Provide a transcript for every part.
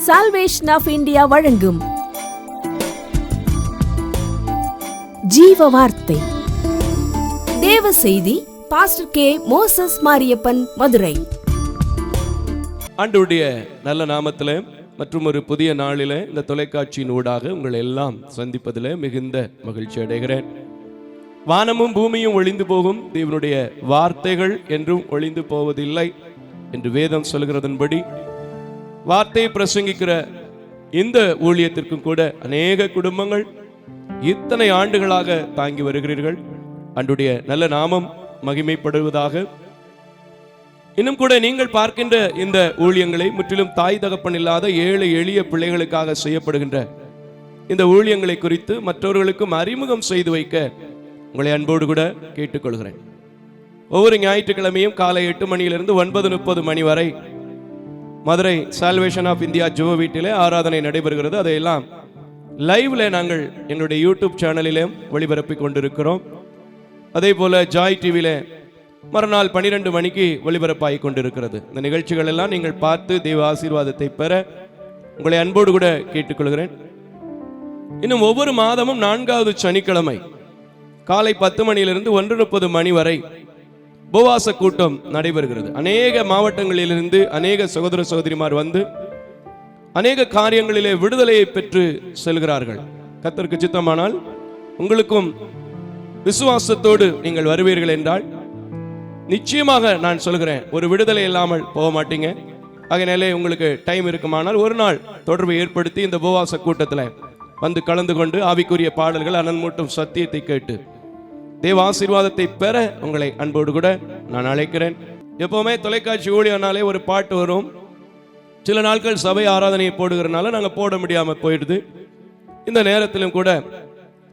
Salvation of India வழங்கும் ஜீவ வார்த்தை தேவ செய்தி. Pastor K. Moses Mariappan, Madurai. ஆண்டவருடைய நல்ல நாமத்தில் மற்றும் ஒரு புதிய நாளில் இந்த தொலைக்காட்சியின் ஊடாக உங்களை எல்லாம் சந்திப்பதில் மிகுந்த மகிழ்ச்சி அடைகிறேன். வானமும் பூமியும் ஒளிந்து போகும், தேவனுடைய வார்த்தைகள் என்றும் ஒளிந்து போவதில்லை என்று வேதம் சொல்கிறதன்படி வார்த்தையை பிரசங்கிக்கிற இந்த ஊழியத்திற்கும் கூட அநேக குடும்பங்கள் இத்தனை ஆண்டுகளாக தாங்கி வருகிறீர்கள். ஆண்டவருடைய நல்ல நாமம் மகிமைப்படுவதாக. இன்னும் கூட நீங்கள் பார்க்கின்ற இந்த ஊழியங்களை முற்றிலும் தாய் தகப்பன் இல்லாத ஏழை எளிய பிள்ளைகளுக்காக செய்யப்படுகின்ற இந்த ஊழியங்களை குறித்து மற்றவர்களுக்கும் அறிமுகம் செய்து வைக்க உங்களை அன்போடு கூட கேட்டுக்கொள்கிறேன். ஒவ்வொரு ஞாயிற்றுக்கிழமையும் காலை 8 மணியிலிருந்து 9:30 மணி வரை மதுரை சால்வேஷன் ஆஃப் இந்தியா ஜெப வீட்டிலே ஆராதனை நடைபெறுகிறது. அதையெல்லாம் லைவ்ல நாங்கள் எங்களுடைய யூடியூப் சேனலிலும் ஒளிபரப்பிக் கொண்டிருக்கிறோம். அதே போல ஜாய் டிவியில மறுநாள் 12 மணிக்கு ஒளிபரப்பாகி கொண்டிருக்கிறது. இந்த நிகழ்ச்சிகள் எல்லாம் நீங்கள் பார்த்து தெய்வ ஆசீர்வாதத்தை பெற உங்களை அன்போடு கூட கேட்டுக்கொள்கிறேன். இன்னும் ஒவ்வொரு மாதமும் 4வது சனிக்கிழமை காலை 10 மணியிலிருந்து 1:30 மணி வரை உபவாச கூட்டம் நடைபெறுகிறது. அநேக மாவட்டங்களிலிருந்து அநேக சகோதர சகோதரிமார் வந்து அநேக காரியங்களிலே விடுதலையை பெற்று செல்கிறார்கள். கர்த்தருக்கு சித்தமானால் உங்களுக்கும் விசுவாசத்தோடு நீங்கள் வருவீர்கள் என்றால் நிச்சயமாக நான் சொல்கிறேன், ஒரு விடுதலை இல்லாமல் போக மாட்டீங்க. அதனாலே உங்களுக்கு டைம் இருக்குமானால் ஒரு நாள் தொடர்பு ஏற்படுத்தி இந்த உபவாச கூட்டத்தில் வந்து கலந்து கொண்டு ஆவிக்குரிய பாடல்கள் அனன்மூட்டும் சத்தியத்தை கேட்டு தேவ ஆசீர்வாதத்தை பெற உங்களை அன்போடு கூட நான் அழைக்கிறேன். எப்பவுமே தொலைக்காட்சி ஊழியனாலே ஒரு பாட்டு வரும். சில நாட்கள் சபை ஆராதனையை போடுகிறனால நாங்கள் போட முடியாமல் போயிடுது. இந்த நேரத்திலும் கூட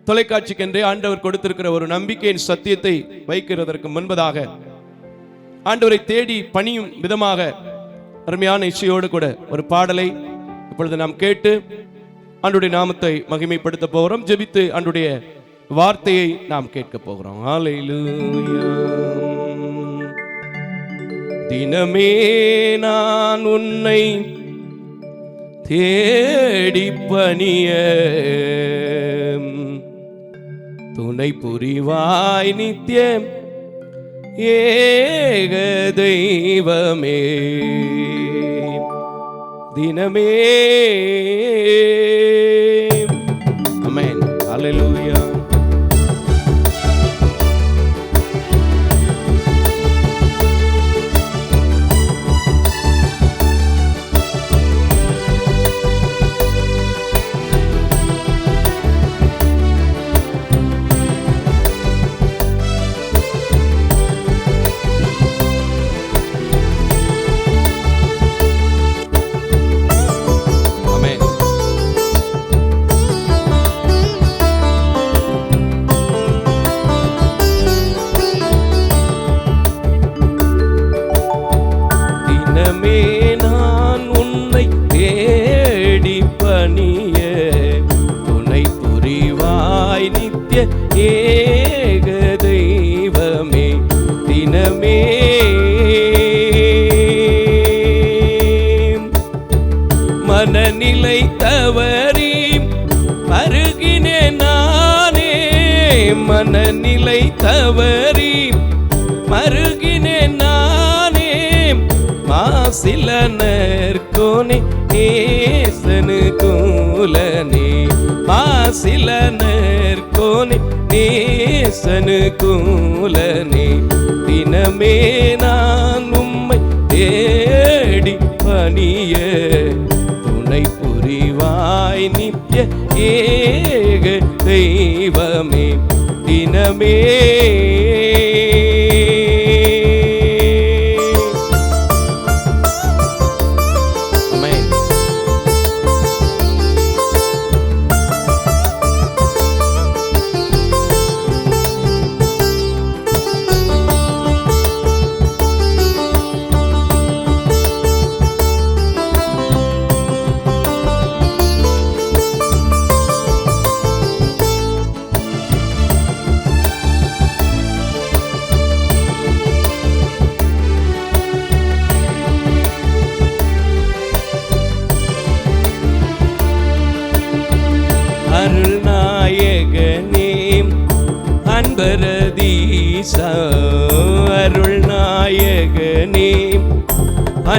தொலைக்காட்சிக்கென்றே ஆண்டவர் கொடுத்திருக்கிற ஒரு நம்பிக்கையின் சத்தியத்தை வைக்கிறதற்கு முன்பதாக ஆண்டவரை தேடி பணியும் விதமாக அருமையான இசையோடு கூட ஒரு பாடலை இப்பொழுது நாம் கேட்டு ஆண்டவருடைய நாமத்தை மகிமைப்படுத்த போகிறோம். ஜெபித்து ஆண்டவருடைய வார்த்தையை நாம் கேட்க போகிறோம். ஹல்லேலூயா. தினமே நான் உன்னை தேடி பணிய துணை புரிவாய் நித்தியம் ஏக தெய்வமே. தினமே ஆமென். ஹல்லேலூயா. ஏக தெய்வமே. தினமே மனநிலை தவறி மருகினேன் நானே. மனநிலை தவறி மருகினேன் நானே. மாசில நற்கோனே நேசனு கூலனே. மாசில நற்கோனே நேசனு கூலனே. தினமே நான் உம்மை தேடி பணிய துணை புரிவாய் நித்திய ஏக தெய்வமே. தினமே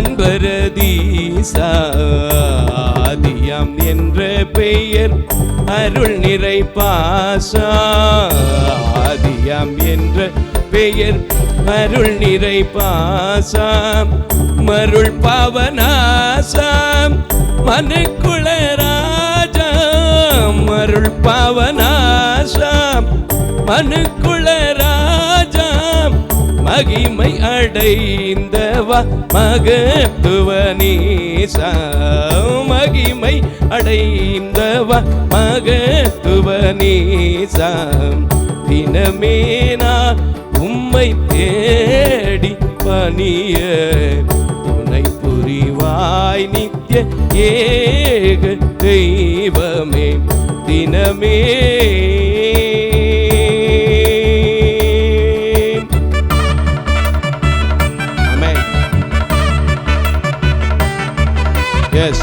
அன்பரதீசா ஆதியாம் என்ற பெயர் அருள் நிறை பாசா ஆதியாம் என்ற பெயர் அருள் நிறை பாசாம் மருள் பாவனாசாம் மனுக்குள ராஜாம் மருள் பாவனாசாம் மனுக்குள ராஜாம் மகிமை அடைந்தவா மகத்துவ நீசா மகிமை அடைந்தவா மகத்துவ நீசா தினமே நான் உம்மை தேடி பணிய துணை புரிவாய் நித்திய ஏக தெய்வமே தினமே ஆமென். Yes.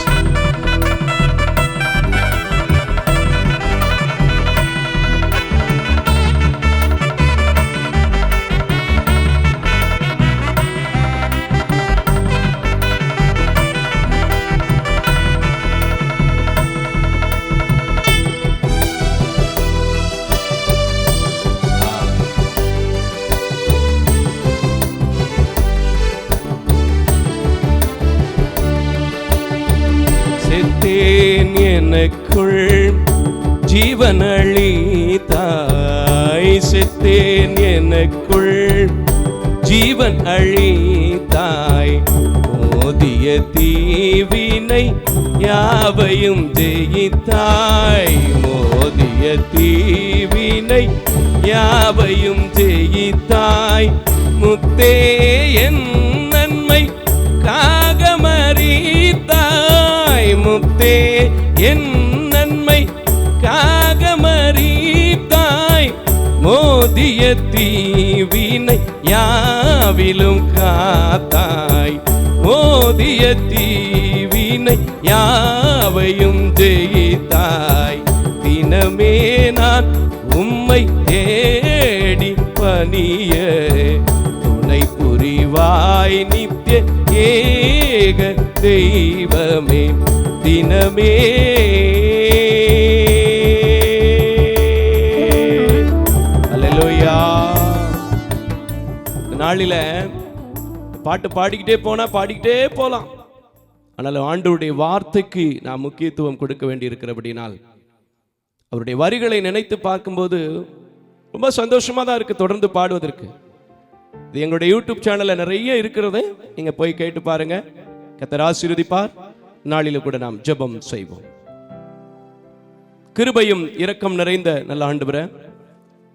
செத்தேன் எனக்குள் ஜீவனளித்தாய் செத்தேன் எனக்குள் ஜீவன் அழித்தாய் மோதிய தீவினை யாவையும் ஜெயித்தாய் மோதிய தீவினை யாவையும் ஜெயித்தாய் முத்தே என் நன்மை காகமறித்தாய் முத்தே என் நன்மை காகமறித்தாய் மோதிய தீவினை யாவிலும் காத்தாய் மோதிய தீவினை யாவையும் ஜெயித்தாய் தினமே நான் உம்மை தேடி பணிய துணை புரிவாய் நித்திய ஏக தெய்வமே தினமே அல்லேலூயா. நாளில பாட்டு பாடிக்கிட்டே போனா பாடிக்கிட்டே போலாம். ஆனால் ஆண்டவருடைய வார்த்தைக்கு நாம் முக்கியத்துவம் கொடுக்க வேண்டி இருக்கிறபடினால் அவருடைய வரிகளை நினைத்து பார்க்கும்போது ரொம்ப சந்தோஷமா தான் இருக்கு தொடர்ந்து பாடுவதற்கு. இது எங்களுடைய யூடியூப் சேனல்ல நிறைய இருக்கிறது, நீங்க போய் கேட்டு பாருங்க. கர்த்தர் ஆசீர்வதிப்பார். நாளில கூட நாம் ஜெபம் செய்வோம். கிருபையும் இரக்கம் நிறைந்த நல்ல ஆண்டவரே,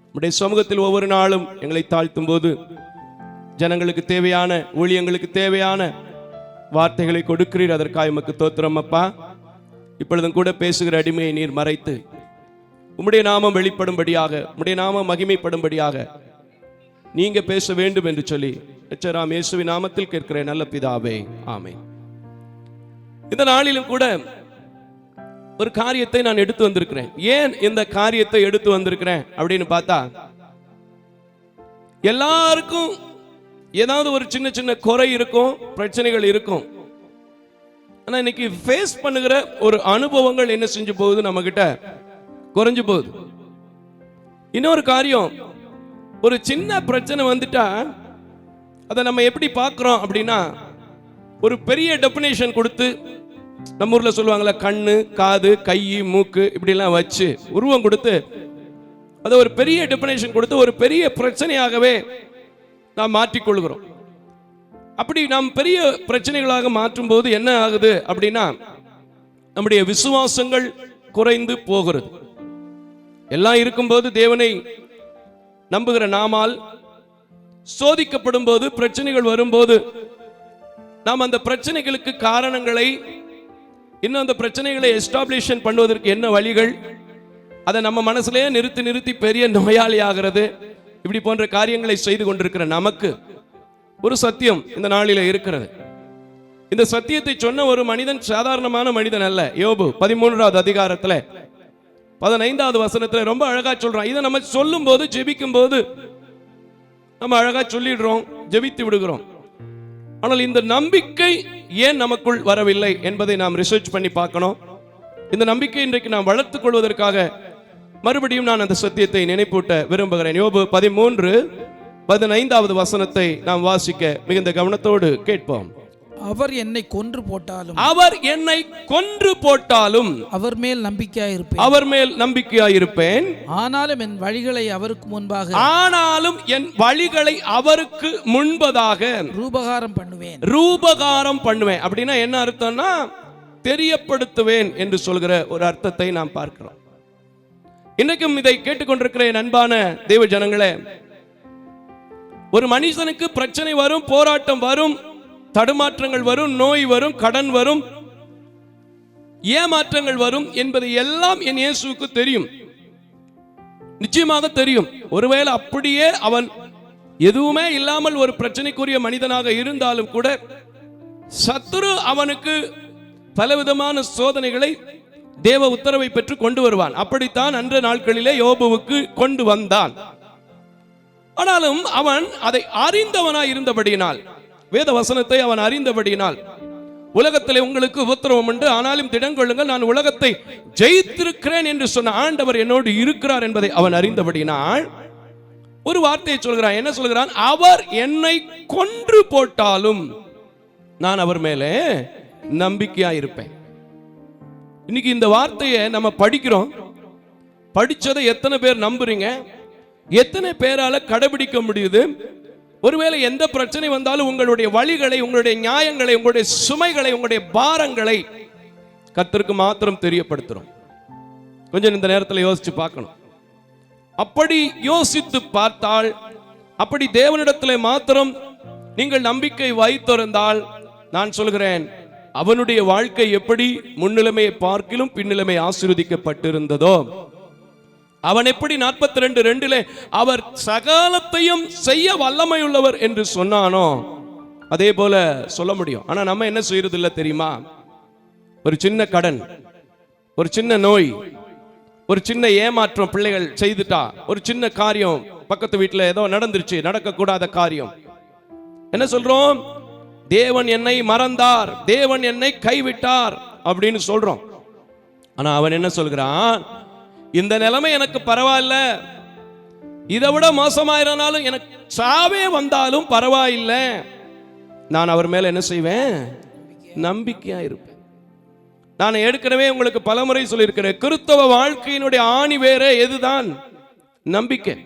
நம்முடைய சமூகத்தில் ஒவ்வொரு நாளும் எங்களை தாழ்த்தும் போது ஜனங்களுக்கு தேவையான ஊழியங்களுக்கு தேவையான வார்த்தைகளை கொடுக்கிறீர். அதற்காக உமக்கு தோத்திரம் அப்பா. இப்பொழுதும் கூட பேசுகிற அடிமையை நீர் மறைத்து உம்முடைய நாமம் வெளிப்படும்படியாக உம்முடைய நாமம் மகிமைப்படும்படியாக நீங்க பேச வேண்டும் என்று சொல்லி இரட்சகராம் இயேசுவின் நாமத்தில் கேட்கிற நல்ல பிதாவே, ஆமென். இந்த நாளிலும் கூட ஒரு காரியத்தை நான் எடுத்து வந்திருக்கிறேன். ஏன் இந்த காரியத்தை எடுத்து வந்திருக்கிறேன் அப்படின்னு பார்த்தா, எல்லாருக்கும் ஏதாவது ஒரு சின்ன சின்ன குறை இருக்கும், பிரச்சனைகள் இருக்கும். ஆனா இன்னைக்கு ஃபேஸ் பண்ணுகிற ஒரு அனுபவங்கள் என்ன செஞ்சு போகுது, நம்ம கிட்ட குறைஞ்சு போகுது. இன்னொரு காரியம், ஒரு சின்ன பிரச்சனை வந்துட்டா அதை நம்ம எப்படி பார்க்கிறோம் அப்படின்னா, ஒரு பெரிய டெபினேஷன் கொடுத்து, நம்ம ஊர்ல சொல்லுவாங்களே கண்ணு காது கை மூக்கு இப்படிலாம் வச்சு உருவம் கொடுத்து அதை ஒரு பெரிய டெபினேஷன் கொடுத்து ஒரு பெரிய பிரச்சனையாகவே நாம் மாற்றிக்கொள்கிறோம். அப்படி நாம் பெரிய பிரச்சனைகளாக மாற்றும் போது என்ன ஆகுது அப்படின்னா, நம்முடைய விசுவாசங்கள் குறைந்து போகிறது. எல்லாம் இருக்கும்போது தேவனை நம்புகிற நாமால் சோதிக்கப்படும் போது, பிரச்சனைகள் வரும்போது நாம் அந்த பிரச்சனைகளுக்கு காரணங்களை, இன்னும் அந்த பிரச்சனைகளை எஸ்டாப்ளிஷன் பண்ணுவதற்கு என்ன வழிகள், அதை நம்ம மனசுலயே நிறுத்தி நிறுத்தி பெரிய நோயாளி ஆகிறது. இப்படி போன்ற காரியங்களை செய்து கொண்டிருக்கிற நமக்கு ஒரு சத்தியம் இந்த நாளில இருக்கிறது. இந்த சத்தியத்தை சொன்ன ஒரு மனிதன் சாதாரணமான மனிதன் அல்ல. யோபு 13வது அதிகாரத்துல 15வது வசனத்துல ரொம்ப அழகா சொல்றான். இதை நம்ம சொல்லும் போது, ஜெபிக்கும் போது நம்ம அழகா சொல்லிடுறோம், ஜெபித்து விடுகிறோம். ஆனால் இந்த நம்பிக்கை ஏன் நமக்குள் வரவில்லை என்பதை நாம் ரிசர்ச் பண்ணி பார்க்கணும். இந்த நம்பிக்கை இன்றைக்கு நாம் வளர்த்துக் கொள்வதற்காக மறுபடியும் நான் அந்த சத்தியத்தை நினைப்பூட்ட விரும்புகிறேன். யோபு 13:15 வசனத்தை நாம் வாசிக்க மிகுந்த கவனத்தோடு கேட்போம். அவர் என்னை கொன்று போட்டாலும், அவர் என்னை கொன்று போட்டாலும் அவர் மேல் நம்பிக்கையாயிருப்பேன். அவர் மேல் நம்பிக்கையாயிருப்பேன். ஆனாலும் என் வழிகளை அவருக்கு முன்பாக, ஆனாலும் என் வழிகளை அவருக்கு முன்பதாக ரூபகாரம் பண்ணுவேன். ரூபகாரம் பண்ணுவேன் அப்படின்னா என்ன அர்த்தம்னா, தெரியப்படுத்துவேன் என்று சொல்கிற ஒரு அர்த்தத்தை நாம் பார்க்கிறோம். இன்றைக்கும் இதை கேட்டுக்கொண்டிருக்கிற என் அன்பான தேவ ஜனங்களே, ஒரு மனுஷனுக்கு பிரச்சனை வரும், போராட்டம் வரும், தடுமாற்றங்கள் வரும், நோய் வரும், கடன் வரும், ஏமாற்றங்கள் வரும் என்பது எல்லாம் என் இயேசுவுக்கு தெரியும், நிச்சயமாக தெரியும். ஒருவேளை அப்படியே அவன் எதுவுமே இல்லாமல் ஒரு பிரச்சனைக்குரிய மனிதனாக இருந்தாலும் கூட சத்துரு அவனுக்கு பலவிதமான சோதனைகளை தேவ உத்தரவை பெற்று கொண்டு வருவான். அப்படித்தான் அன்ற நாட்களிலே யோபுவுக்கு கொண்டு வந்தான். ஆனாலும் அவன் அதை அறிந்தவனாய் இருந்தபடியினால், வேத வசனத்தை அவன் அறிந்தபடியினால், உலகத்திலே உங்களுக்கு உபத்திரவம் உண்டு, ஆனாலும் திடங்கொள்ளுங்கள், நான் உலகத்தை ஜெயித்திருக்கிறேன் என்று சொன்ன ஆண்டவர் என்னோடு இருக்கிறார் என்பதை அவன் அறிந்தபடியினால் ஒரு வார்த்தையை சொல்கிறான். என்ன சொல்கிறான்? அவர் என்னை கொன்று போட்டாலும் நான் அவர் மேலே நம்பிக்கையா இருப்பேன். இன்னைக்கு இந்த வார்த்தையை நம்ம படிக்கிறோம். படிச்சதை எத்தனை பேர் நம்புறீங்க? எத்தனை பேரால கடைபிடிக்க முடியுது? ஒருவேளை எந்த பிரச்சனை வந்தாலும் உங்களுடைய வழிகளை, உங்களுடைய நியாயங்களை, உங்களுடைய சுமைகளை, உங்களுடைய பாரங்களை கர்த்தருக்கு மாத்திரம் தெரியப்படுத்துறோம். கொஞ்சம் இந்த நேரத்தில் யோசிச்சு பார்க்கணும். அப்படி யோசித்து பார்த்தால், அப்படி தேவனிடத்தில் மாத்திரம் நீங்கள் நம்பிக்கை வைத்திருந்தால், நான் சொல்கிறேன், அவனுடைய வாழ்க்கை எப்படி முன்னிலைமையை பார்க்கிலும் பின்னிலைமை ஆசீர்வதிக்கப்பட்டிருந்ததோ, அவன் எப்படி 42:2 அவர் சகலத்தையும் செய்ய வல்லமையுள்ளவர் என்று சொன்னானோ அதே போல சொல்ல முடியும். ஆனா நம்ம என்ன செய்யறது இல்ல தெரியுமா? ஒரு சின்ன கடன், ஒரு சின்ன நோய், ஒரு சின்ன ஏமாற்றம் பிள்ளைகள் செய்துட்டா, ஒரு சின்ன காரியம் பக்கத்து வீட்டுல ஏதோ நடந்துருச்சு, நடக்க கூடாத காரியம், என்ன சொல்றோம்? தேவன் என்னை மறந்தார், தேவன் என்னை கைவிட்டார் அப்படின்னு சொல்றோம். ஆனா அவன் என்ன சொல்கிறான்? இந்த நிலைமை எனக்கு பரவாயில்ல, இதை விட மோசமாயிருந்தாலும் எனக்கு சாவே வந்தாலும் பரவாயில்லை, நான் அவர் மேல என்ன செய்வேன்? நம்பிக்கையா இருப்பேன். நான் ஏற்கனவே உங்களுக்கு பலமுறை சொல்லியிருக்கிறேன், கிறிஸ்தவ வாழ்க்கையினுடைய ஆணி வேற எதுதான்? நம்பிக்கை.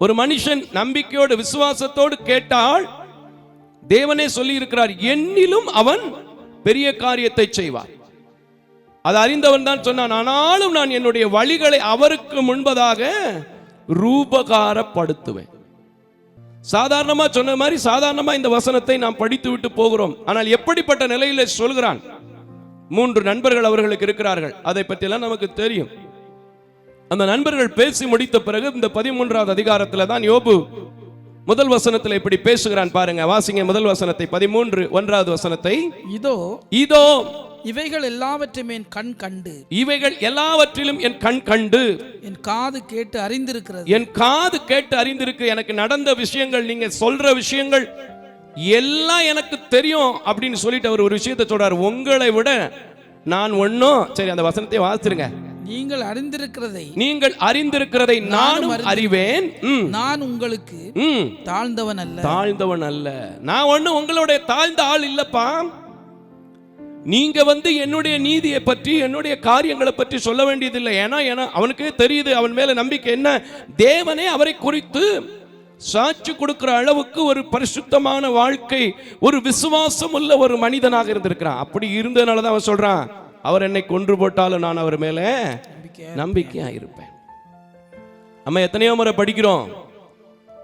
ஒரு மனுஷன் நம்பிக்கையோடு விசுவாசத்தோடு கேட்டால் தேவனே சொல்லி இருக்கிறார், என்னிலும் அவன் பெரிய காரியத்தை செய்வார். அது அறிந்தவன் தான் சொன்னான், ஆனாலும் நான் என்னுடைய வழிகளை அவருக்கு முன்பதாக ரூபகாரப்படுத்துவேன். சாதாரணமா சொன்ன மாதிரி சாதாரணமா இந்த வசனத்தை நாம் படித்து விட்டு போகிறோம். ஆனால் எப்படிப்பட்ட நிலையில சொல்கிறான்? 3 நண்பர்கள் அவர்களுக்கு இருக்கிறார்கள், அதை பற்றியெல்லாம் நமக்கு தெரியும். அந்த நண்பர்கள் பேசி முடித்த பிறகு இந்த 13வது அதிகாரத்தில் தான் யோபு முதல் வசனத்தில் இப்படி பேசுகிறான். பாருங்க, வாசிங்க முதல் வசனத்தை, 13:1 வசனத்தை. இதோ இதோ இவைகள் எல்லாவற்றையும் என் கண் கண்டு, இவைகள் எல்லாவற்றிலும் என் கண் கண்டு, என் காது கேட்டு அறிந்திருக்கிறது. என் காது கேட்டு அறிந்திருக்கு. எனக்கு நடந்த விஷயங்கள், நீங்க சொல்ற விஷயங்கள் எல்லாம் எனக்கு தெரியும் அப்படின்னு சொல்லிட்டு அவர் ஒரு விஷயத்தை சொல்றாரு. உங்களை விட நான் ஒன்னும், சரி அந்த வசனத்தை வாசிருங்க. நீங்கள் அறிந்திருக்கிறதை நானும் அறிவேன், நான் உங்களுக்கு தாழ்ந்தவன் அல்ல. தாழ்ந்தவன் அல்ல. நான் ஒன்னும் உங்களுடைய தாழ்ந்த ஆள் இல்லப்பா. நீங்க என்னுடைய நீதியை பற்றி, என்னுடைய காரியங்களை பற்றி சொல்ல வேண்டியதில்லை. ஏன்னா அவனுக்கே தெரியுது, அவன் மேல நம்பிக்கை என்ன, தேவனே அவரை குறித்து சாட்சி கொடுக்கிற அளவுக்கு ஒரு பரிசுத்தமான வாழ்க்கை, ஒரு விசுவாசம் உள்ள ஒரு மனிதனாக இருந்திருக்கிறான். அப்படி இருந்ததுனாலதான் அவன் சொல்றான், அவர் என்னை கொன்று போட்டாலும் நான் அவர் மேல நம்பிக்கையா இருப்பேன். நம்ம எத்தனையோ முறை படிக்கிறோம்,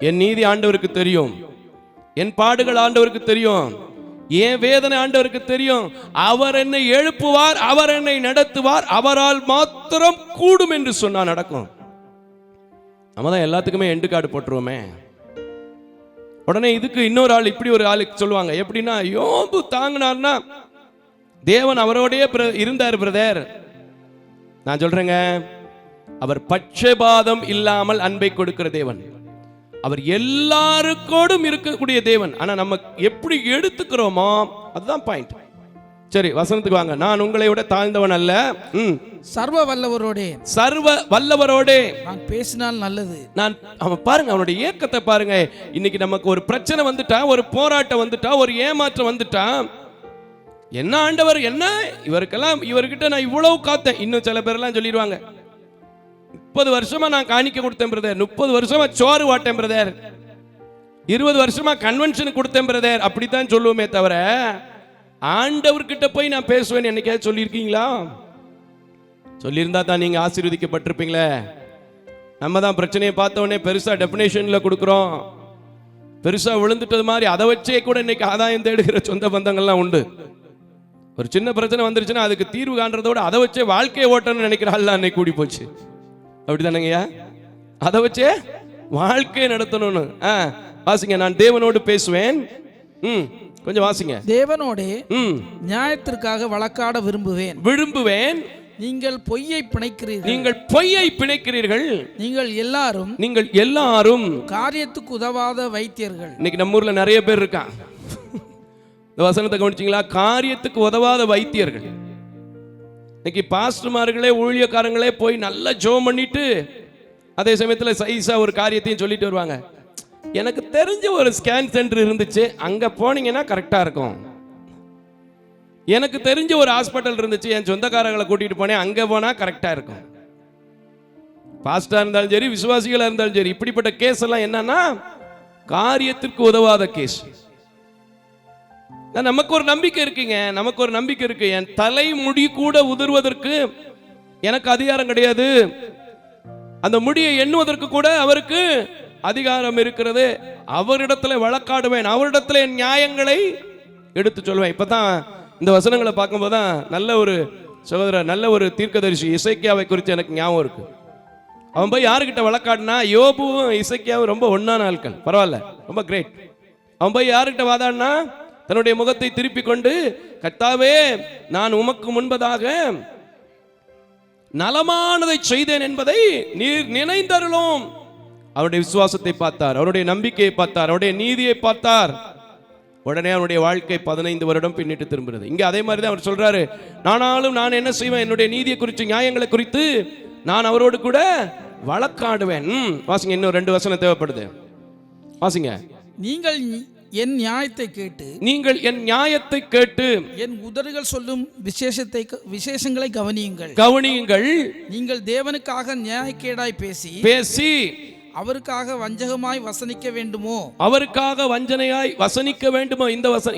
என் நீதி ஆண்டவருக்கு தெரியும், என் பாடுகள் ஆண்டவருக்கு தெரியும், என் வேதனை ஆண்டவருக்கு தெரியும், அவர் என்னை எழுப்புவார், அவர் என்னை நடத்துவார், அவரால் மாத்திரம் கூடும் என்று சொன்னா நடக்கும். நம்ம தான் எல்லாத்துக்குமே எண்டு கார்டு போட்டுருவோமே. உடனே இதுக்கு இன்னொரு ஆள், இப்படி ஒரு ஆளுக்கு சொல்லுவாங்க, எப்படின்னா யோபு தாங்கினார்னா தேவன் அவரோடய இருந்தார் பிரதர். நான் சொல்றேங்க, அவர் பட்சபாதம் இல்லாமல் அன்பை கொடுக்கிற தேவன், அவர் எல்லாருக்கோடும் இருக்கக்கூடிய தேவன். ஆனா நம்ம எப்படி எடுத்துக்கிறோமோ அதுதான் பாயிண்ட். சரி, வசனத்துக்கு வாங்க. நான் உங்களை விட தாழ்ந்தவன் அல்ல. சர்வ வல்லவரோடே, சர்வ வல்லவரோடே நான் பேசினால் நல்லது. நான் அவன் பாருங்க, அவனுடைய ஏக்கத்தை பாருங்க. இன்னைக்கு நமக்கு ஒரு பிரச்சனை வந்துட்டா, ஒரு போராட்டம் வந்துட்டா, ஒரு ஏமாற்றம் வந்துட்டா, என்ன ஆண்டவர் என்ன இவருக்கெல்லாம், இவர்கிட்ட நான் இவ்வளவு காத்தேன். இன்னும் சில பேர்லாம் சொல்லிடுவாங்க, 30 வருஷமா நான் காணிக்க கொடுத்தேன் பிரதர், 30 வருஷமா சோறு வாட்டேன் பிரதர், 20 வருஷமா கன்வென்ஷனுக்கு கொடுத்தேன் பிரதர், அப்படித்தான் சொல்லுவோமே தவிர ஆண்டவர்கிட்ட போய் நான் பேசுவேன் என்னைக்காவது சொல்லியிருக்கீங்களா? சொல்லியிருந்தா தான் நீங்க ஆசீர்வதிக்கப்பட்டிருப்பீங்களே. நம்ம தான் பிரச்சனையை பார்த்த உடனே பெருசா டெபினேஷன்ல கொடுக்குறோம், பெருசா விழுந்துட்டது மாதிரி அதை வச்சே கூட இன்னைக்கு ஆதாயம் தேடுகிற சொந்த பந்தங்கள்லாம் உண்டு. ஒரு சின்ன பிரச்சனை வந்துருச்சுன்னா அதுக்கு தீர்வு காண்றதோட அதை வச்சே வாழ்க்கையை ஓட்டணும்னு நினைக்கிறாள் அன்னைக்கு கூடி போச்சு. அப்படிதானங்கய்யா? அதை வச்சே வாழ்க்கையை நடத்தணும்னு. வாசிங்க. நான் தேவனோடு பேசுவேன். கொஞ்சம் வாசிங்க. தேவனோடே நியாயத்திற்காக வழக்காட விரும்புவேன். நீங்கள் பொய்யை பிணைக்கிறீர்கள். நீங்கள் எல்லாரும் காரியத்துக்கு உதவாத வைத்தியர்கள். இன்னைக்கு நம்ம ஊர்ல நிறைய பேர் இருக்கான். இந்த வசனத்தை கவனிச்சீங்களா? காரியத்துக்கு உதவாத வைத்தியர்கள். இன்னைக்கு பாஸ்டர்மார்களே ஊழியக்காரங்களே போய் நல்லா ஜெபம் பண்ணிட்டு அதே சமயத்தில் சைஸா ஒரு காரியத்தையும் சொல்லிட்டு வருவாங்க. எனக்கு தெரிஞ்ச ஒரு ஸ்கேன் சென்டர் இருந்துச்சு, அங்க போனீங்கன்னா கரெக்டா இருக்கும். எனக்கு தெரிஞ்ச ஒரு ஹாஸ்பிட்டல் இருந்துச்சு, என் சொந்தக்காரங்களை கூட்டிட்டு போனேன், அங்க போனா கரெக்டா இருக்கும். பாஸ்டா இருந்தாலும் சரி, விசுவாசிகளா இருந்தாலும் சரி, இப்படிப்பட்ட கேஸ் எல்லாம் என்னன்னா காரியத்திற்கு உதவாத கேஸ். நமக்கு ஒரு நம்பிக்கை இருக்குங்க, நமக்கு ஒரு நம்பிக்கை இருக்கு. என் தலை முடி கூட உதிர்வதற்கு எனக்கு அதிகாரம் கிடையாது, அந்த முடியை எண்ணுவதற்கு கூட அவருக்கு அதிகாரம் இருக்கிறது. அவரிடத்துல வழக்காடுவேன், அவரிடத்துல என் நியாயங்களை எடுத்து சொல்வேன். இப்பதான் இந்த வசனங்களை பார்க்கும்போது தான் நல்ல ஒரு சகோதரர், நல்ல ஒரு தீர்க்கதரிசி இசைக்கியாவை குறித்து எனக்கு ஞாபகம் இருக்கு. அவன் போய் யாருக்கிட்ட வழக்காடினா, யோபுவும் இசைக்கியாவும் ரொம்ப ஒன்னான ஆட்கள், பரவாயில்ல, ரொம்ப கிரேட். அவன் போய் யாருக்கிட்ட வாதாடினா, தன்னுடைய முகத்தை திருப்பி கொண்டு, கர்த்தாவே நான் உமக்கு முன்பதாக நலமானதை செய்தேன் என்பதை நீர் நினைந்தருளும். அவருடைய விசுவாசத்தை பார்த்தார், அவருடைய நம்பிக்கையை பார்த்தார், அவருடைய நீதியை பார்த்தார். உடனே அவருடைய வாழ்க்கை 15 வருடம் பின்னிட்டு திரும்புகிறது. இங்க அதே மாதிரி தான் அவர் சொல்றாரு, நானாலும் நான் என்ன செய்வேன், என்னுடைய நீதியை குறித்து நியாயங்களை குறித்து நான் அவரோடு கூட வழக்காடுவேன். வாசிங்க, இன்னும் 2 வசனம் தேவைப்படுது, வாசிங்க. நீங்கள் என் நியாயத்தை கேட்டு என் உதடுகள் சொல்லும் விசேஷங்களை கவனியுங்கள். நீங்கள் தேவனுக்காக நியாயக்கேடாய் பேசி அவருக்காக வஞ்சகமாய் வசனிக்க வேண்டுமோ.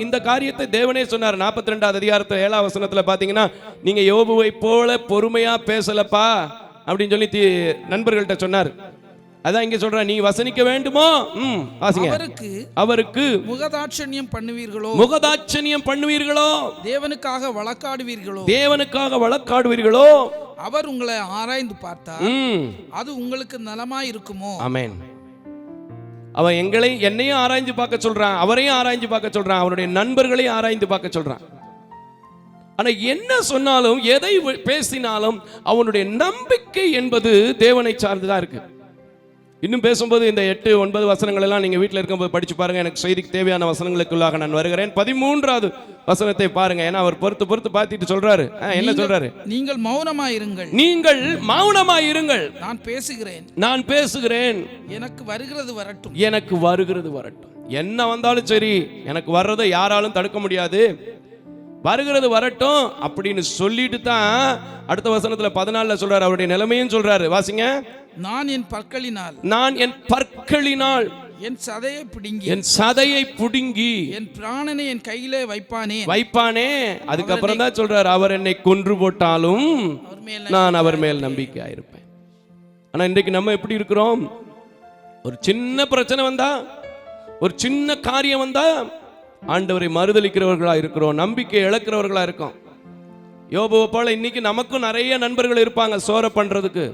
இந்த காரியத்தை தேவனே சொன்னார். 42வது அதிகாரத்தில் 7ஆம் வசனத்துல பாத்தீங்கன்னா, நீங்க யோபுவை போல பொறுமையா பேசலப்பா அப்படின்னு சொல்லி நண்பர்கள்ட்ட சொன்னார். அதான் இங்க சொல்ற, நீ வசனிக்க வேண்டுமோ. அவருக்கு முகதாட்சண்யம் பண்ணுவீர்களோ, தேவனுக்காக வழக்காடுவீர்களோ, அவர் உங்களை ஆராய்ந்து பார்த்தார், அது உங்களுக்கு நலமாய் இருக்குமோ. ஆமென். அவன் என்னையும் ஆராய்ந்து பார்க்க சொல்றான், அவரையும் ஆராய்ந்து பார்க்க சொல்றான், அவருடைய நண்பர்களையும் ஆராய்ந்து பார்க்க சொல்றான். ஆனா என்ன சொன்னாலும், எதை பேசினாலும் அவனுடைய நம்பிக்கை என்பது தேவனை சார்ந்துதான் இருக்கு. இன்னும் பேசும்போது இந்த 8-9 வசனங்கள் எல்லாம் நீங்க வீட்டில் இருக்கும்போது படிச்சு பாருங்க. எனக்கு செய்திக்கு தேவையான வசனங்களுக்குள்ளாக நான் வருகிறேன். 13வது வசனத்தை பாருங்க. ஏன்னா அவர் பொறுத்து பார்த்துட்டு சொல்றாரு. என்ன சொல்றாரு? நீங்கள் மௌனமாயிருங்கள். நான் பேசுகிறேன். எனக்கு வருகிறது வரட்டும். என்ன வந்தாலும் சரி, எனக்கு வர்றதை யாராலும் தடுக்க முடியாது, வருகிறது வரட்டும் அப்படின்னு சொல்லிட்டு தான் அடுத்த வசனத்துல 14 சொல்றாரு. அவருடைய நிலைமையும் சொல்றாரு, வாசிங்க. நான் என் பற்களினால் என் சதையை பிடுங்கி என் பிராணனை என் கையிலே வைப்பானே. அதுக்கப்புறம் தான் சொல்றாரு, அவர் என்னை கொன்று போட்டாலும் நான் அவர் மேல் நம்பிக்கையாயிருப்பேன். ஆனா இன்றைக்கு நம்ம எப்படி இருக்கிறோம்? ஒரு சின்ன பிரச்சனை வந்தா, ஒரு சின்ன காரியம் வந்தா ஆண்டவரை மறுதலிக்கிறவர்களா இருக்கிறோம், நம்பிக்கை இழக்கிறவர்களா இருக்கோம். யோபுவை போல இன்னைக்கு நமக்கும் நிறைய நண்பர்கள் இருப்பாங்க, சோர பண்றதுக்கு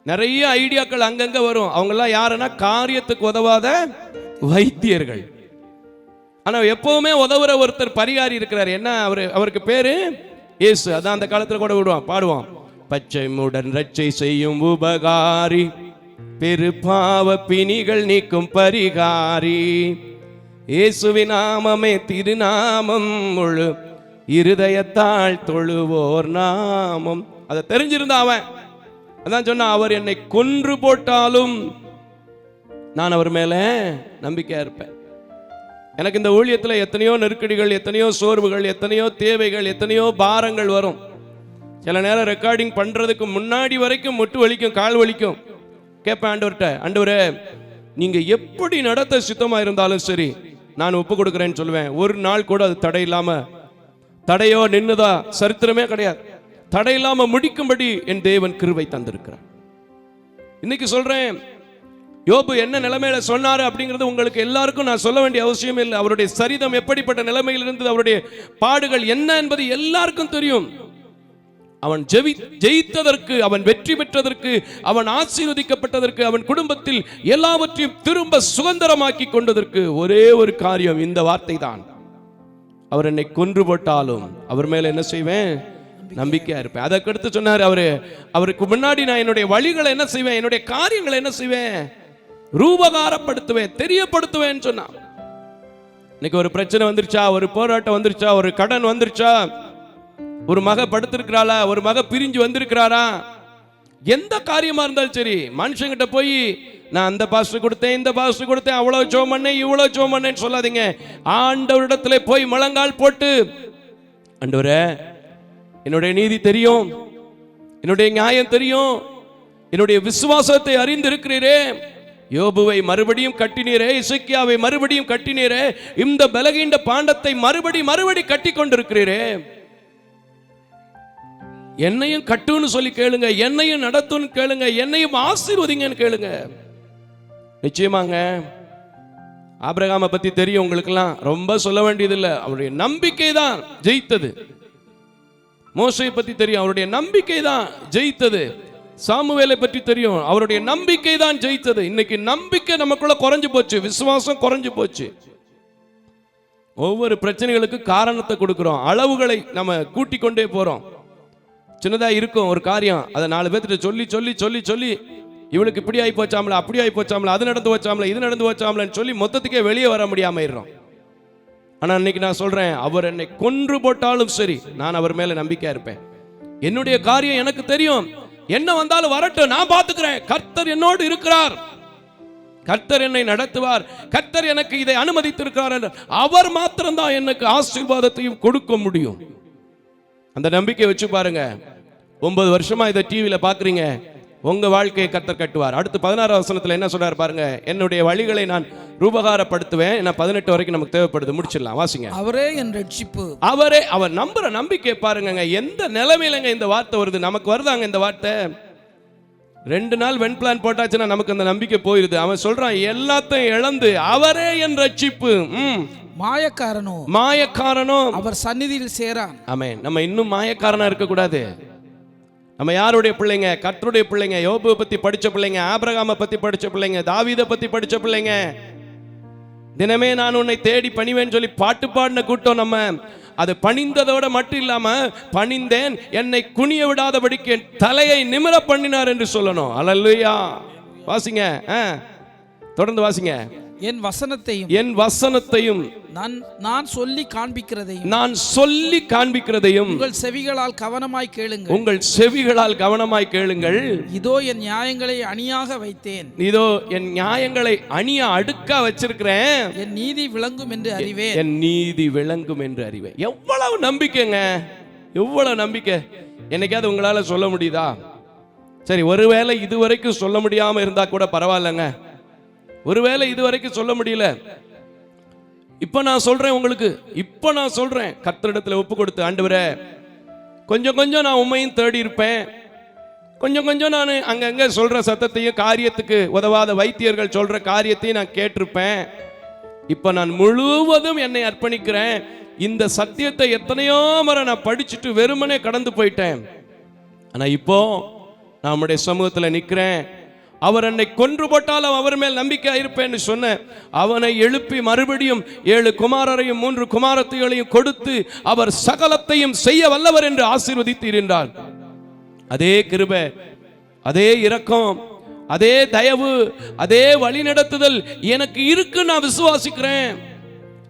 நிறைய ஐடியாக்கள் அங்கங்க வரும். அவங்க எல்லாம் யாருன்னா காரியத்துக்கு உதவாத வைத்தியர்கள். ஆனா எப்பவுமே உதவுற ஒருத்தர் பரிகாரி இருக்கிறார். என்ன அவருக்கு பேரு? இயேசு. அதான் அந்த காலத்துல கூட பாடுவோம், பச்சை மூடன் ரட்சை செய்யும் உபகாரி, பெரு பாவ பிணிகள் நீக்கும் பரிகாரி, இயேசுவின் நாமமே திருநாமம், முழு இருதயத்தால் தொழுவோர் நாமம். அதை தெரிஞ்சிருந்தா அவன் அதான் சொன்னா, அவர் என்னை கொன்று போட்டாலும் நான் அவர் மேல நம்பிக்கையா இருப்பேன். எனக்கு இந்த ஊழியத்தில் எத்தனையோ நெருக்கடிகள், எத்தனையோ சோர்வுகள், எத்தனையோ தேவைகள், எத்தனையோ பாரங்கள் வரும். சில நேரம் ரெக்கார்டிங் பண்றதுக்கு முன்னாடி வரைக்கும் முட்டு வலிக்கும், கால் வலிக்கும். கேட்பேன் ஆண்டவர்கிட்ட, ஆண்டவரே நீங்க எப்படி நடத்த சித்தமா இருந்தாலும் சரி நான் ஒப்பு கொடுக்குறேன்னு சொல்லுவேன். ஒரு நாள் கூட அது தடையில்லாம, தடையோ நின்னுதா சரித்திரமே கிடையாது. தடையில்லாம முடிக்கும்படி என் தேவன் கிருபை தந்திருக்கிறார். இன்னைக்கு சொல்றேன், யோபு என்ன நிலைமையில சொன்னாரு அப்படிங்கிறது உங்களுக்கு எல்லாருக்கும் நான் சொல்ல வேண்டிய அவசியம் இல்லை. அவருடைய சரிதம் எப்படிப்பட்ட நிலைமையில் இருந்தது, அவருடைய பாடுகள் என்ன என்பது எல்லாருக்கும் தெரியும். அவன் ஜெயித்ததற்கு, அவன் வெற்றி பெற்றதற்கு, அவன் ஆசீர்வதிக்கப்பட்டதற்கு, அவன் குடும்பத்தில் எல்லாவற்றையும் திரும்ப சுதந்திரமாக்கி கொண்டதற்கு ஒரே ஒரு காரியம், இந்த வார்த்தை தான். அவர் என்னை கொன்று போட்டாலும் அவர் மேல என்ன செய்வேன், நம்பிக்கையா இருப்பேன். அதற்கடுத்து சொன்னார் அவருக்கு முன்னாடி நான் என்னுடைய வழிகளை என்ன செய்வேன், என்னுடைய காரியங்களை என்ன செய்வேன், ரூபகாரப்படுத்துவேன், தெரியப்படுத்துவேன் சொன்னான். இன்னைக்கு ஒரு பிரச்சனை வந்துருச்சா, ஒரு போராட்டம் வந்துருச்சா, ஒரு கடன் வந்துருச்சா, ஒரு மக படுத்திருக்கிறாளா, ஒரு மக பிரிஞ்சு வந்திருக்கிறாரா, எந்த காரியமா இருந்தாலும் சரி மனுஷங்கிட்ட போய் நான் அந்த பாஸ்டர் கொடுத்தேன், இந்த பாஸ்டர் கொடுத்தேன், அவ்வளவு ஜெபம் பண்ணேன், இவ்வளவு ஜெபம் பண்ணேன்னு சொல்லாதீங்க. ஆண்டவரிடத்துல போய் முழங்கால் போட்டு, ஆண்டவரே என்னுடைய நீதி தெரியும், என்னுடைய நியாயம் தெரியும், என்னுடைய விசுவாசத்தை அறிந்திருக்கிறீரே, யோபுவை மறுபடியும் கட்டினீரே, இசைக்கியாவை மறுபடியும் கட்டினீரே, இந்த பலகீண்ட பாண்டத்தை மறுபடி கட்டி கொண்டிருக்கிறீரே, என்னையும் கட்டுன்னு சொல்லி கேளுங்க, என்னையும் நடத்துன்னு கேளுங்க, என்னையும் ஆசீர்வதிங்கன்னு கேளுங்க. நிச்சயமாங்க. ஆபிரகாமை பத்தி தெரியும் உங்களுக்கெல்லாம், ரொம்ப சொல்ல வேண்டியதில்லை. அவருடைய நம்பிக்கை தான் ஜெயித்தது. மோசையை பத்தி தெரியும், அவருடைய நம்பிக்கை தான் ஜெயித்தது. சாமுவேலை பற்றி தெரியும், அவருடைய நம்பிக்கை தான் ஜெயித்தது. இன்னைக்கு நம்பிக்கை நமக்குள்ள குறைஞ்சு போச்சு, விசுவாசம் குறைஞ்சு போச்சு. ஒவ்வொரு பிரச்சனைகளுக்கு காரணத்தை கொடுக்கிறோம், அளவுகளை நம்ம கூட்டிக் கொண்டே போறோம். சின்னதா இருக்கும் ஒரு காரியம், அதை 4 பேர்த்திட்ட சொல்லி சொல்லி சொல்லி சொல்லி இவளுக்கு இப்படி ஆகி போச்சாமல, அப்படி ஆகி போச்சாமல, அது நடந்து போச்சாமல, இது நடந்து போச்சாமலன்னு சொல்லி மொத்தத்துக்கே வெளியே வர முடியாம இருறோம். ஆனா இன்னைக்கு நான் சொல்றேன், அவர் என்னை கொன்று போட்டாலும் சரி நான் அவர் மேல நம்பிக்கையா இருப்பேன். என்னுடைய காரியம் எனக்கு தெரியும், என்ன வந்தாலும் வரட்டும், நான் பார்த்துக்கிறேன். கர்த்தர் என்னோடு இருக்கிறார், கர்த்தர் என்னை நடத்துவார், கர்த்தர் எனக்கு இதை அனுமதித்திருக்கிறார் என்று அவர் மாத்திரம்தான் எனக்கு ஆசீர்வாதத்தையும் கொடுக்க முடியும். அந்த நம்பிக்கை வச்சு பாருங்க. 9 வருஷமா இதை டிவியில பாக்குறீங்க, உங்க வாழ்க்கையை கர்த்தர் கட்டுவார். அடுத்து 16 வசனத்துல என்ன சொல்றாரு பாருங்க, என்னுடைய வழிகளை நான் ரூபகாரப்படுத்துவேன். 18 வரைக்கும் நமக்கு தேவைப்படுது, முடிச்சிடலாம், வாசிங்க. அவரே என் ரட்சிப்பு, அவரே. அவர் நம்புற நம்பிக்கை பாருங்க, எந்த நிலைமையிலங்க இந்த வார்த்தை வருது, நமக்கு வருதாங்க இந்த வார்த்தை. 2 நாள் வென் பிளான் போட்டாச்சுன்னா நமக்கு அந்த நம்பிக்கை போயிருது. அவன் சொல்றான், எல்லாத்தையும் இழந்து அவரே என் ரட்சிப்பு, மாயக்காரனோ அவர் சந்நிதியில் சேரான். ஆமென். நம்ம இன்னும் மாயக்காரனா இருக்க கூடாது. நம்ம யாருடைய பிள்ளைங்க, கர்த்தருடைய பிள்ளைங்க. யோபுவை பத்தி படிச்ச பிள்ளைங்க, ஆபிரகாமை பத்தி படிச்ச பிள்ளைங்க, தாவீதை பத்தி படிச்ச பிள்ளைங்க. தினமே நான் உன்னை தேடி பணிவேன்னு சொல்லி பாட்டு பாடின கூட்டம் நம்ம. அது பணிந்ததோட மட்டும் இல்லாம, பணிந்தேன் என்னை குனிய விடாதபடிக்கு என் தலையை நிமிர பண்ணினார் என்று சொல்லணும். அல்லேலூயா. வாசிங்க, தொடர்ந்து வாசிங்க. என் வசனத்தையும் நான் சொல்லி காண்பிக்கிறதையும் உங்கள் செவிகளால் கவனமாய் கேளுங்கள். இதோ என் நியாயங்களை அணியாக வைத்தேன், இதோ என் நியாயங்களை அணிய அடுக்கா வச்சிருக்கிறேன். என் நீதி விளங்கும் என்று அறிவேன், என் நீதி விளங்கும் என்று அறிவேன். எவ்வளவு நம்பிக்கைங்க, எவ்வளவு நம்பிக்கை. என்னைக்காவது உங்களால சொல்ல முடியுதா? சரி, ஒருவேளை இதுவரைக்கும் சொல்ல முடியாம இருந்தா கூட பரவாயில்லைங்க. ஒருவேளை இதுவரைக்கும் சொல்ல முடியல, இப்ப நான் சொல்றேன் உங்களுக்கு. இப்ப நான் சொல்றேன், கர்த்தரிடத்துல ஒப்பு கொடுத்து, ஆண்டவரே கொஞ்சம் கொஞ்சம் நான் உண்மையும் தேடி இருப்பேன், கொஞ்சம் கொஞ்சம் நான் அங்கங்க சொல்ற சத்தத்தையும், காரியத்துக்கு உதவாத வைத்தியர்கள் சொல்ற காரியத்தையும் நான் கேட்டிருப்பேன். இப்ப நான் முழுவதும் என்னை அர்ப்பணிக்கிறேன். இந்த சத்தியத்தை எத்தனையோ முறை நான் படிச்சுட்டு வெறுமனே கடந்து போயிட்டேன். ஆனா இப்போ நான் நம்முடைய சமூகத்துல நிக்கிறேன். அவர் என்னை கொன்று போட்டாலும் அவர் மேல் நம்பிக்கை இருப்பேன்னு சொன்ன அவனை எழுப்பி மறுபடியும் 7 குமாரரையும் 3 குமாரத்திகளையும் கொடுத்து அவர் சகலத்தையும் செய்ய வல்லவர் என்று ஆசீர்வதித்தீர் என்றார். அதே கிருபை, அதே இரக்கம், அதே தயவு, அதே வழி நடத்துதல் எனக்கு இருக்கு, நான் விசுவாசிக்கிறேன்.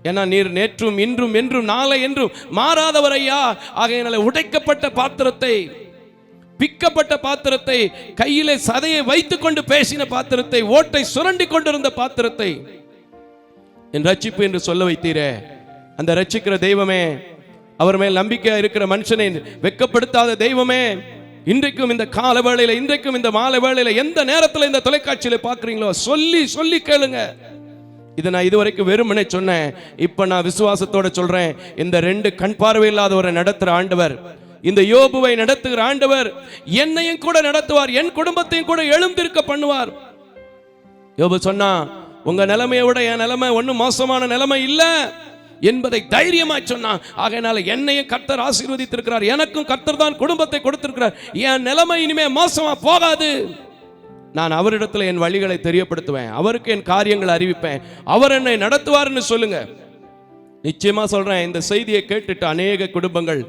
ஏன்னா நீர் நேற்றும் இன்றும் என்றும் நாளை என்றும் மாறாதவர் ஐயா. ஆகையினால உடைக்கப்பட்ட பாத்திரத்தை, பிக்கப்பட்ட பாத்திரத்தை, கையிலே சதையை வைத்துக் கொண்டு பேசின பாத்திரத்தை, ஓட்டை சுரண்டி கொண்டிருந்த பாத்திரத்தை என் ரட்சிப்பு என்று சொல்ல வைத்தீரே, அந்த ரட்சிக்கிற தெய்வமே, அவர் மேல் நம்பிக்கை இருக்கிற மனுஷனை வெட்கப்படுத்தாத தெய்வமே, இன்றைக்கும் இந்த கால வேளையில, இன்றைக்கும் இந்த மாலை வேளையில, எந்த நேரத்தில் இந்த தொலைக்காட்சியில பார்க்குறீங்களோ சொல்லி சொல்லி கேளுங்க. இதை நான் இதுவரைக்கும் வெறுமனே சொன்னேன், இப்ப நான் விசுவாசத்தோட சொல்றேன். இந்த 2 கண் பார்வை இல்லாதவரை நடத்துற ஆண்டவர், இந்த யோபுவை நடத்துகிற ஆண்டவர் என்னையும் கூட நடத்துவார், என் குடும்பத்தையும் கூட எழுந்திருக்க பண்ணுவார். யோபு சொன்னா, உங்க நிலைமையை விட என் நிலைமை ஒன்னும் மோசமான நிலைமை இல்ல என்பதை தைரியமாய் சொன்னான். ஆகையினால என்னையும் கர்த்தர் ஆசீர்வதித்திருக்கிறார், எனக்கும் கர்த்தர் தான் குடும்பத்தை கொடுத்திருக்கிறார். என் நிலைமை இனிமே மோசமா போகாது. நான் அவரிடத்துல என் வழிகளை தெரியப்படுத்துவேன், அவருக்கு என் காரியங்களை அறிவிப்பேன், அவர் என்னை நடத்துவார்னு சொல்லுங்க. நிச்சயமா சொல்றேன், இந்த செய்தியை கேட்டுட்டு அநேக குடும்பங்கள்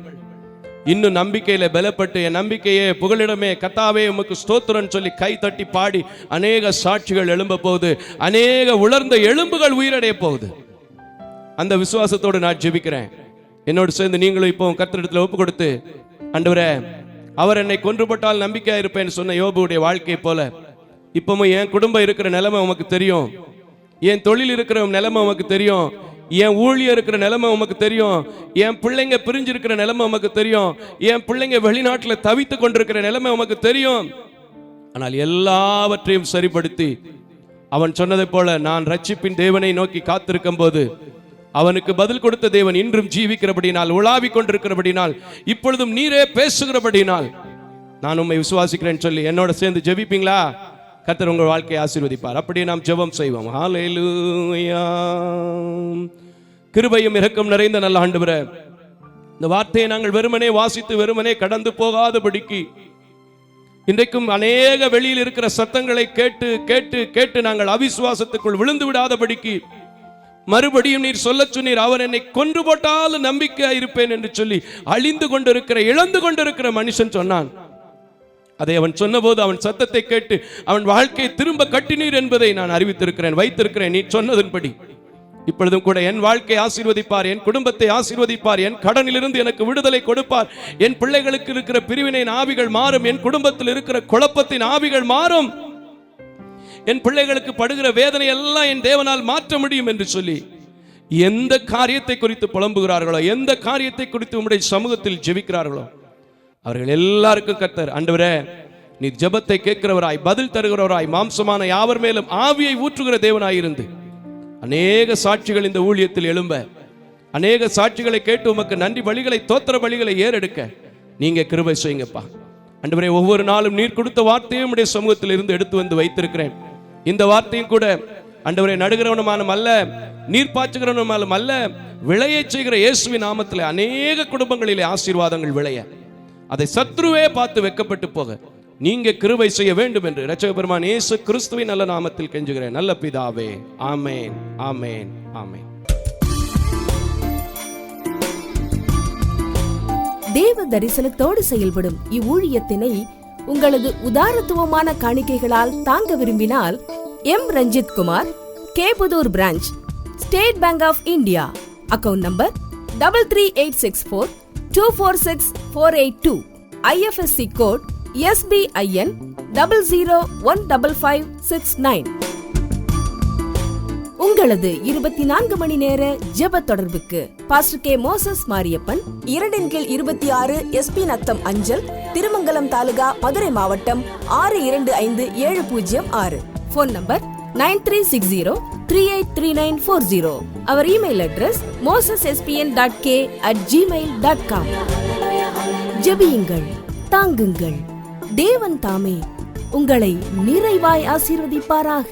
இன்னும் நம்பிக்கையில பலப்பட்டு, என் நம்பிக்கையே புகலிடமே கர்த்தாவே உமக்கு ஸ்தோத்திரம் சொல்லி கை தட்டி பாடி அநேக சாட்சிகள் எழும்ப போகுது, அநேக உலர்ந்த எலும்புகள் உயிரடைய போகுது. அந்த விசுவாசத்தோடு நான் ஜெபிக்கிறேன். என்னோடு சேர்ந்து நீங்களும் இப்போ கர்த்தரிடத்துல ஒப்பு கொடுத்து, ஆண்டவரே அவர் என்னை கொன்றுபட்டால் நம்பிக்கையா இருப்பேன்னு சொன்ன யோபுடைய வாழ்க்கை போல இப்பவும் என் குடும்பம் இருக்கிற நிலைமை உமக்கு தெரியும், என் தொழில் இருக்கிற நிலைமை உமக்கு தெரியும், என் ஊழியர் இருக்கிற நிலைமை உமக்கு தெரியும், என் பிள்ளைங்க பிரிஞ்சிருக்கிற நிலைமை உமக்கு தெரியும், என் பிள்ளைங்க வெளிநாட்டில் தவித்து கொண்டிருக்கிற நிலைமை உமக்கு தெரியும். ஆனால் எல்லாவற்றையும் சரிப்படுத்தி அவன் சொன்னதை போல நான் ரட்சிப்பின் தேவனை நோக்கி காத்திருக்கும் போது அவனுக்கு பதில் கொடுத்த தேவன் இன்றும் ஜீவிக்கிறபடினால், உலாவிக் கொண்டிருக்கிறபடினால், இப்பொழுதும் நீரே பேசுகிறபடினால் நான் உம்மை விசுவாசிக்கிறேன்னு சொல்லி என்னோட சேர்ந்து ஜெபிப்பீங்களா? கர்த்தர் உங்கள் வாழ்க்கையை ஆசீர்வதிப்பார். அப்படியே நாம் ஜெபம் செய்வோம். ஹல்லேலூயா. கிருபையும் இரக்கம் நிறைந்த நல்ல ஆண்டவரே, இந்த வார்த்தையை நாங்கள் வெறுமனே வாசித்து வெறுமனே கடந்து போகாதபடிக்கு, இன்றைக்கும் அநேக வெளியில் இருக்கிற சத்தங்களை கேட்டு கேட்டு கேட்டு நாங்கள் அவிசுவாசத்துக்குள் விழுந்து விடாதபடிக்கு மறுபடியும் நீர் சொல்ல சொன்னீர், அவர் என்னை கொன்று போட்டாலும் நம்பிக்கையா இருப்பேன் என்று சொல்லி அழிந்து கொண்டிருக்கிற, இழந்து கொண்டிருக்கிற மனுஷன் சொன்னான். அதை அவன் சொன்னபோது அவன் சத்தத்தை கேட்டு அவன் வாழ்க்கையை திரும்ப கட்டினீர் என்பதை நான் அறிவித்திருக்கிறேன், வைத்திருக்கிறேன். நீ சொன்னதன்படி இப்பொழுதும் கூட என் வாழ்க்கையை ஆசீர்வதிப்பார், என் குடும்பத்தை ஆசீர்வதிப்பார், என் கடனிலிருந்து எனக்கு விடுதலை கொடுப்பார், என் பிள்ளைகளுக்கு இருக்கிற பிரிவினையின் ஆவிகள் மாறும், என் குடும்பத்தில் இருக்கிற குழப்பத்தின் ஆவிகள் மாறும், என் பிள்ளைகளுக்கு படுகிற வேதனை எல்லாம் என் தேவனால் மாற்ற முடியும் என்று சொல்லி எந்த காரியத்தை குறித்து புலம்புகிறார்களோ, எந்த காரியத்தை குறித்து உம்முடைய சமூகத்தில் ஜெபிக்கிறார்களோ அவர்கள் எல்லாருக்கும் கர்த்தர், ஆண்டவரே நீ ஜெபத்தை கேட்கிறவராய், பதில் தருகிறவராய், மாம்சமான யாவர் மேலும் ஆவியை ஊற்றுகிற தேவனாயிருந்து அநேக சாட்சிகள் இந்த ஊழியத்தில் எழும்ப, அநேக சாட்சிகளை கேட்டு உமக்கு நன்றி பலிகளை, தோத்திர பலிகளை ஏறெடுக்க நீங்க கிருபை செய்யுங்கப்பா. ஆண்டவரே ஒவ்வொரு நாளும் நீர் கொடுத்த வார்த்தையும் உடைய சமூகத்தில் இருந்து எடுத்து வந்து வைத்திருக்கிறேன். இந்த வார்த்தையும் கூட ஆண்டவரே நடுகிறவனுமானும் அல்ல, நீர் பாய்ச்சுகிறவனுமானும் அல்ல, விளைய செய்கிற இயேசுவின் நாமத்தில் அநேக குடும்பங்களிலே ஆசீர்வாதங்கள் விளைய, அதை சத்ருவே பார்த்து வெக்கப்பட்டு போக நீங்க கிருபை செய்ய வேண்டும் என்று இரட்சக பெருமான் இயேசு கிறிஸ்துவின் நல்ல நாமத்தில் கெஞ்சுகிறேன் நல்ல பிதாவே. ஆமேன், ஆமேன், ஆமேன். தேவ தரிசனத்தோடு செயல்படும் இவ்வூழியத்தினை உங்களது உதாரத்துவமான காணிக்கைகளால் தாங்க விரும்பினால் M Ranjith Kumar, Kepudur branch, State Bank of India, account number 33864 246482, IFSC code SBIN 00155569. உங்களது 24 மணி நேர ஜெப தொடர்புக்கு pastor K Moses Mariappan, 2/26 SP Natham அஞ்சல், திருமங்கலம் தாலுகா, மதுரை மாவட்டம் 625706. Phone number 9360383940. அவர் இமெயில் அட்ரஸ் mosespn.k@gmail.com. ஜெபியுங்கள், தாங்குங்கள். தேவன் தாமே உங்களை நிறைவாய் ஆசீர்வதிப்பாராக.